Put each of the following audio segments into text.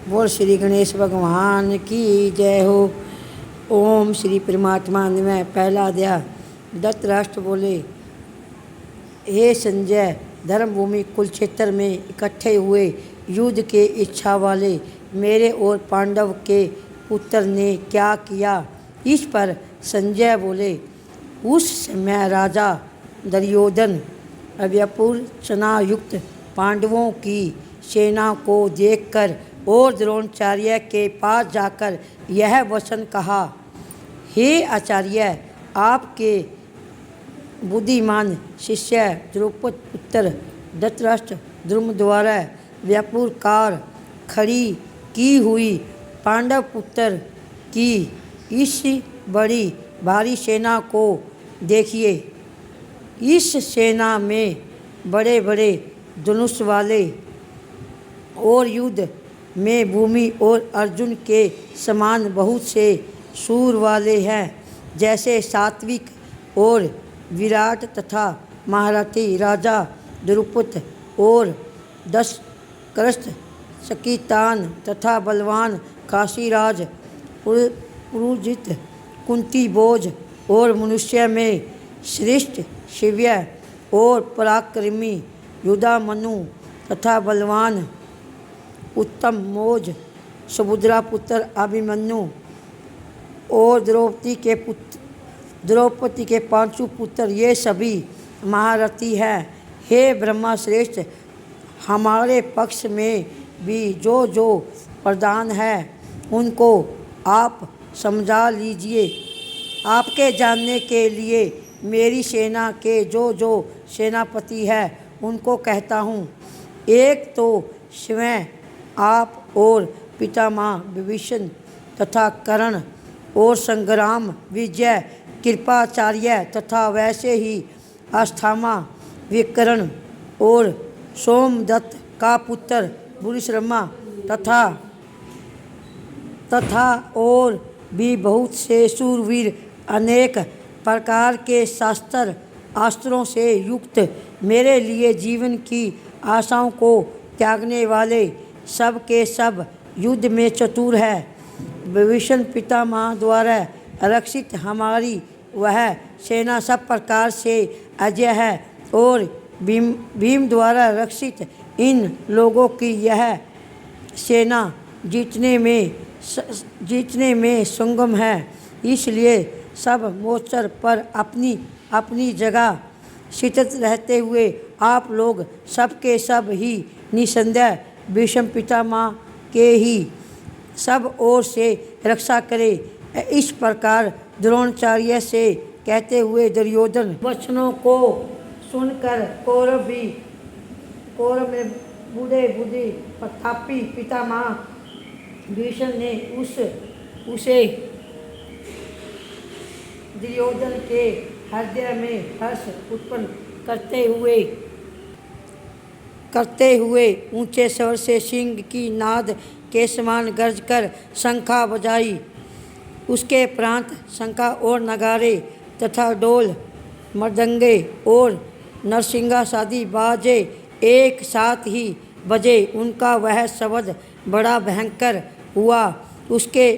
बोल श्री गणेश भगवान की जय हो। ओम श्री परमात्मा में पहला अध्याय। धृतराष्ट्र बोले, हे संजय, धर्मभूमि कुलक्षेत्र में इकट्ठे हुए युद्ध के इच्छा वाले मेरे और पांडव के पुत्र ने क्या किया। इस पर संजय बोले, उस समय राजा दुर्योधन अव्यपूर्चनायुक्त पांडवों की सेना को देखकर और द्रोणाचार्य के पास जाकर यह वचन कहा, हे आचार्य, आपके बुद्धिमान शिष्य द्रुपद पुत्र धृतराष्ट्र द्रुम द्वारा व्यापुरकार खड़ी की हुई पांडव पुत्र की इस बड़ी भारी सेना को देखिए। इस सेना में बड़े बड़े धनुष वाले और युद्ध में भूमि और अर्जुन के समान बहुत से सूर वाले हैं, जैसे सात्विक और विराट तथा महारथी राजा द्रुपद और 10 कृष्ण सकीतान तथा बलवान काशीराज पुरुजित कुंती भोज और मनुष्य में श्रेष्ठ शिव्य और पराक्रमी युधामनु तथा बलवान उत्तम मोज सुभद्रा पुत्र अभिमन्यु और द्रौपदी के पांचों पुत्र, ये सभी महारथी हैं। हे ब्रह्मा श्रेष्ठ, हमारे पक्ष में भी जो जो प्रधान है उनको आप समझा लीजिए। आपके जानने के लिए मेरी सेना के जो जो सेनापति है उनको कहता हूँ। एक तो स्वयं आप और पितामह विभीषण तथा कर्ण और संग्राम विजय कृपाचार्य तथा वैसे ही अस्थामा विकर्ण और सोमदत्त का पुत्र भूरिश्रमा तथा और भी बहुत से शूरवीर अनेक प्रकार के अस्त्रों से युक्त मेरे लिए जीवन की आशाओं को त्यागने वाले सब के सब युद्ध में चतुर है। विभीषण पितामह द्वारा रक्षित हमारी वह सेना सब प्रकार से अजय है और भीम द्वारा रक्षित इन लोगों की यह सेना जीतने में सुगम है। इसलिए सब मोर्चों पर अपनी अपनी जगह स्थित रहते हुए आप लोग सब के सब ही निसंदेह भीष्म पितामह के ही सब ओर से रक्षा करें। इस प्रकार द्रोणाचार्य से कहते हुए दुर्योधन वचनों को सुनकर कौरव में बूढ़े प्रतापी पितामह भीष्म ने उसे दुर्योधन के हृदय में हर्ष उत्पन्न करते हुए ऊंचे स्वर से सिंह की नाद के समान गर्ज कर शंखा बजाई। उसके प्रांत शंखा और नगारे तथा ढोल मृदंगे और नरसिंगासादि बाजे एक साथ ही बजे। उनका वह शब्द बड़ा भयंकर हुआ। उसके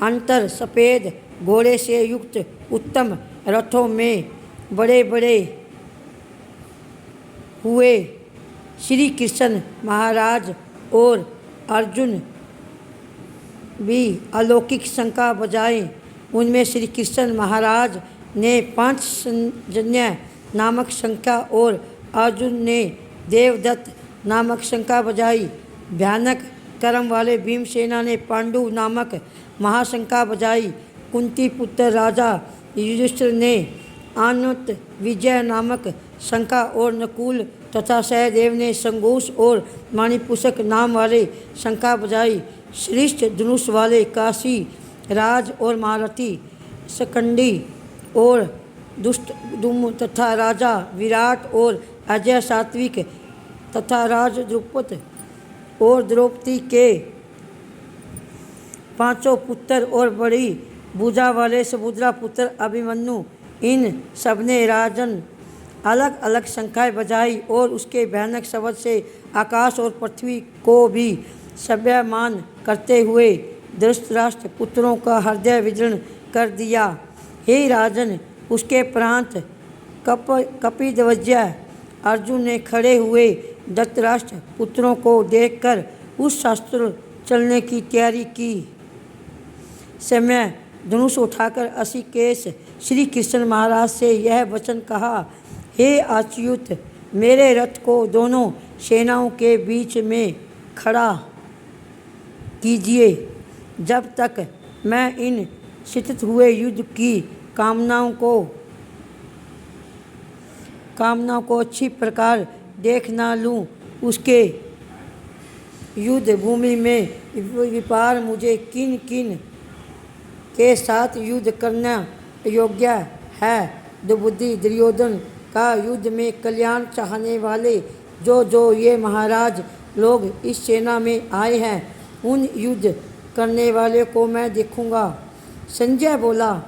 अंतर सफ़ेद घोड़े से युक्त उत्तम रथों में बड़े बड़े हुए श्री कृष्ण महाराज और अर्जुन भी अलौकिक शंखा बजाए। उनमें श्री कृष्ण महाराज ने पांचजन्य नामक शंखा और अर्जुन ने देवदत्त नामक शंखा बजाई। भयानक कर्म वाले भीमसेना ने पांडु नामक महाशंखा बजाई। कुंती पुत्र राजा युधिष्ठिर ने आनुत विजय नामक शंखा और नकुल तथा सहदेव ने संघोष और मणिपुषक नाम वाले शंखा बजाई। श्रेष्ठ धनुष वाले काशी राज और महारथी सकंडी और दुष्टदुम्न तथा राजा विराट और अजय सात्विक तथा राज द्रुपद और द्रौपदी के पांचों पुत्र और बड़ी भुजा वाले सुभद्रा पुत्र अभिमन्यु, इन सबने राजन अलग अलग शंखाएँ बजाई और उसके भयानक शब्द से आकाश और पृथ्वी को भी सभ्यमान करते हुए धृतराष्ट्र पुत्रों का हृदय विदीर्ण कर दिया। हे राजन, उसके प्रांत कपिध्वज अर्जुन ने खड़े हुए धृतराष्ट्र पुत्रों को देखकर उस शास्त्र चलने की तैयारी की समय धनुष उठाकर ऋषिकेश श्री कृष्ण महाराज से यह वचन कहा, हे अच्युत, मेरे रथ को दोनों सेनाओं के बीच में खड़ा कीजिए, जब तक मैं इन क्षितिज हुए युद्ध की कामनाओं को अच्छी प्रकार देख ना लूँ। उसके युद्ध भूमि में विपार मुझे किन किन के साथ युद्ध करना योग्य है। दुर्बुद्धि दुर्योधन का युद्ध में कल्याण चाहने वाले जो ये महाराज लोग इस सेना में आए हैं, उन युद्ध करने वाले को मैं देखूंगा। संजय बोला,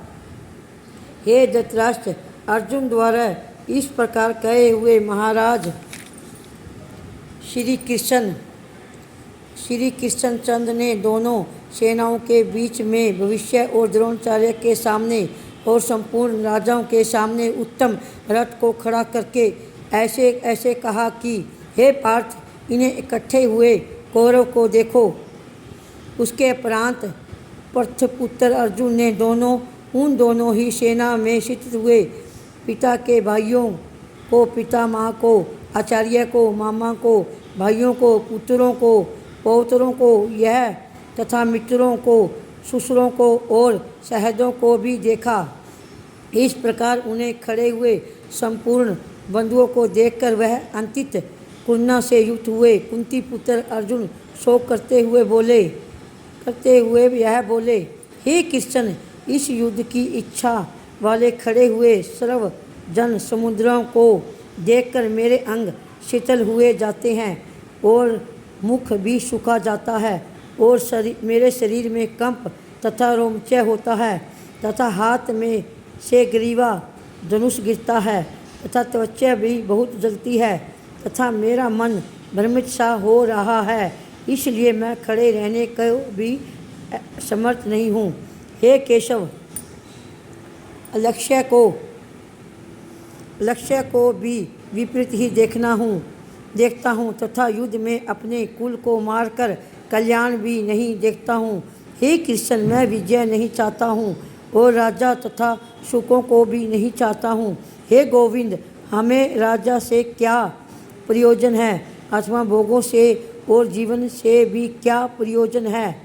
हे धृतराष्ट्र, अर्जुन द्वारा इस प्रकार कहे हुए महाराज श्री कृष्णचंद्र ने दोनों सेनाओं के बीच में भविष्य और द्रोणाचार्य के सामने और संपूर्ण राजाओं के सामने उत्तम रथ को खड़ा करके ऐसे ऐसे कहा कि हे पार्थ, इन्हें इकट्ठे हुए कौरव को देखो। उसके प्रांत पृथपुत्र अर्जुन ने उन दोनों ही सेना में स्थित हुए पिता के भाइयों को, पितामह को, आचार्य को, मामा को, भाइयों को, पुत्रों को, पौत्रों को, यह तथा मित्रों को, ससुरों को और सहदों को भी देखा। इस प्रकार उन्हें खड़े हुए संपूर्ण बंधुओं को देखकर वह अंतित कुन्ना से युक्त हुए कुंती पुत्र अर्जुन शोक करते हुए यह बोले, हे कृष्ण, इस युद्ध की इच्छा वाले खड़े हुए सर्व जन समुद्रों को देखकर मेरे अंग शीतल हुए जाते हैं और मुख भी सूखा जाता है और मेरे शरीर में कंप तथा रोमांच होता है तथा हाथ में से ग्रीवा धनुष गिरता है तथा त्वचा भी बहुत जलती है तथा मेरा मन भ्रमित सा हो रहा है, इसलिए मैं खड़े रहने को भी समर्थ नहीं हूँ। हे केशव, लक्ष्य को भी विपरीत ही देखता हूँ तथा युद्ध में अपने कुल को मारकर कल्याण भी नहीं देखता हूँ। हे कृष्ण, मैं विजय नहीं चाहता हूँ और राजा तथा सुखों को भी नहीं चाहता हूँ। हे गोविंद, हमें राजा से क्या प्रयोजन है अथवा भोगों से और जीवन से भी क्या प्रयोजन है,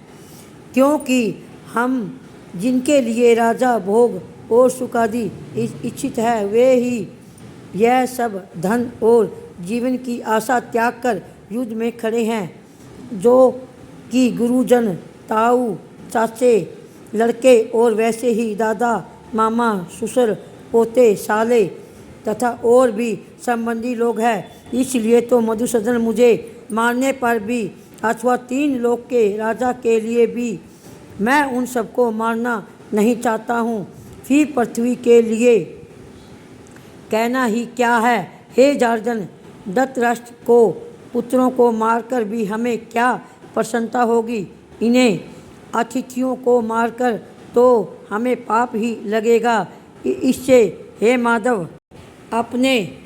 क्योंकि हम जिनके लिए राजा भोग और सुख आदि इच्छित है वे ही यह सब धन और जीवन की आशा त्याग कर युद्ध में खड़े हैं, जो कि गुरुजन, ताऊ, चाचे, लड़के और वैसे ही दादा, मामा, ससुर, पोते, साले तथा और भी संबंधी लोग हैं। इसलिए तो मधुसूदन, मुझे मारने पर भी अथवा 3 लोक के राजा के लिए भी मैं उन सबको मारना नहीं चाहता हूँ। फिर पृथ्वी के लिए कहना ही क्या है। हे जार्जन, धृतराष्ट्र को पुत्रों को मारकर भी हमें क्या प्रसन्नता होगी। इन्हें अतिथियों को मारकर तो हमें पाप ही लगेगा। इससे हे माधव, अपने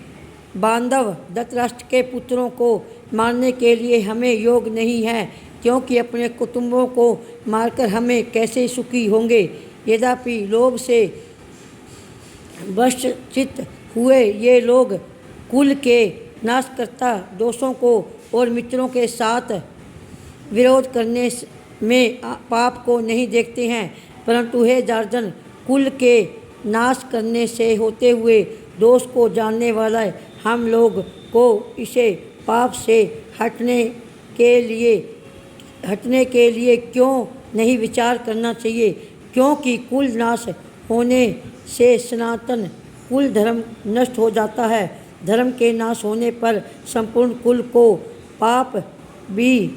बांधव धृतराष्ट्र के पुत्रों को मारने के लिए हमें योग नहीं है, क्योंकि अपने कुटुंबों को मारकर हमें कैसे सुखी होंगे। यद्यपि लोभ से वशचित हुए ये लोग कुल के नाशकर्ता दोषों को और मित्रों के साथ विरोध करने में पाप को नहीं देखते हैं, परंतु हे जार्जन, कुल के नाश करने से होते हुए दोष को जानने वाला हम लोग को इसे पाप से हटने के लिए क्यों नहीं विचार करना चाहिए, क्योंकि कुल नाश होने से सनातन कुल धर्म नष्ट हो जाता है। धर्म के नाश होने पर संपूर्ण कुल को पाप भी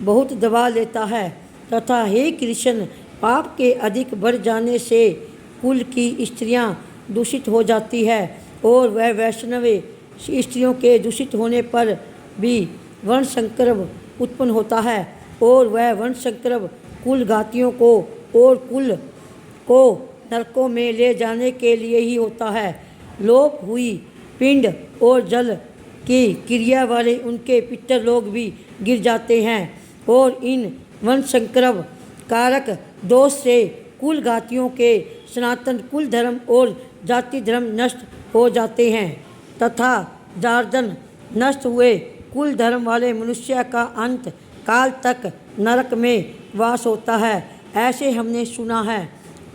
बहुत दबा लेता है तथा हे कृष्ण, पाप के अधिक बढ़ जाने से कुल की स्त्रियां दूषित हो जाती है और वह वैष्णवी स्त्रियों के दूषित होने पर भी वर्ण संकर उत्पन्न होता है। और वह वंशक्रम कुल घातियों को और कुल को नरकों में ले जाने के लिए ही होता है। लोप हुई पिंड और जल की क्रिया वाले उनके पितर लोग भी गिर जाते हैं और इन वंशक्रम कारक दोष से कुल घातियों के सनातन कुल धर्म और जाति धर्म नष्ट हो जाते हैं तथा जार्जन नष्ट हुए कुल धर्म वाले मनुष्य का अंत काल तक नरक में वास होता है। ऐसे हमने सुना है।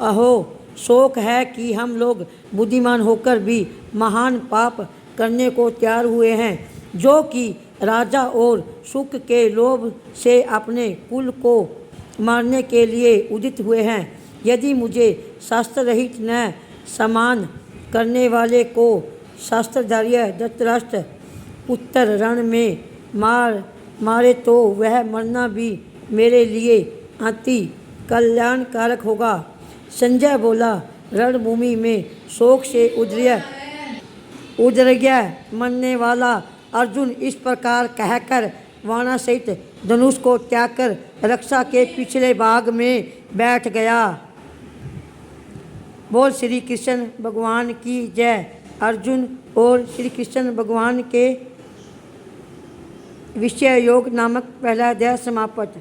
अहो शोक है कि हम लोग बुद्धिमान होकर भी महान पाप करने को तैयार हुए हैं, जो कि राजा और सुख के लोभ से अपने कुल को मारने के लिए उदित हुए हैं। यदि मुझे शास्त्र रहित न समान करने वाले को शास्त्रधारी धृतराष्ट्र पुत्र रण में मारे तो वह मरना भी मेरे लिए अति कल्याणकारक होगा। संजय बोला, रणभूमि में शोक से उद्र गया मरने वाला अर्जुन इस प्रकार कहकर वाणा सहित धनुष को त्याग कर रक्षा के पिछले भाग में बैठ गया। बोल श्री कृष्ण भगवान की जय। अर्जुन और श्री कृष्ण भगवान के विषय योग नामक पहला अध्याय समाप्त।